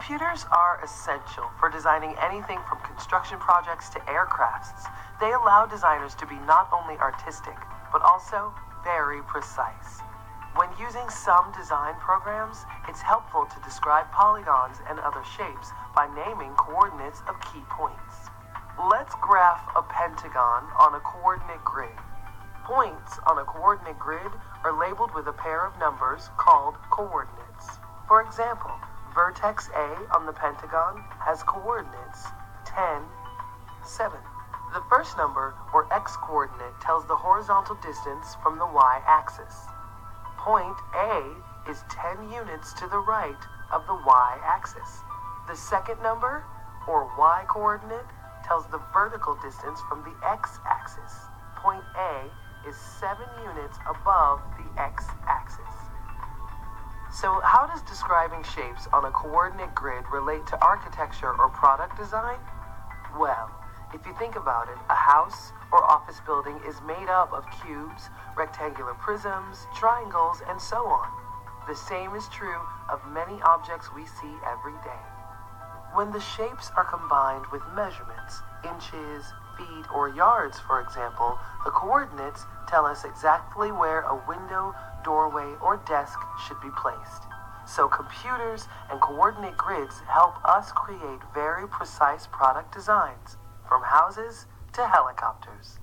Computers are essential for designing anything from construction projects to aircrafts. They allow designers to be not only artistic, but also very precise. When using some design programs, it's helpful to describe polygons and other shapes by naming coordinates of key points. Let's graph a pentagon on a coordinate grid. Points on a coordinate grid are labeled with a pair of numbers called coordinates. For example, vertex A on the pentagon has coordinates 10, 7. The first number, or x-coordinate, tells the horizontal distance from the y-axis. Point A is 10 units to the right of the y-axis. The second number, or y-coordinate, tells the vertical distance from the x-axis. Point A is 7 units above the x-axis. So how does describing shapes on a coordinate grid relate to architecture or product design? Well, if you think about it, a house or office building is made up of cubes, rectangular prisms, triangles, and so on. The same is true of many objects we see every day. When the shapes are combined with measurements, inches, feet, or yards, for example, the coordinates tell us exactly where a window, doorway, or desk should be placed. So computers and coordinate grids help us create very precise product designs, from houses to helicopters.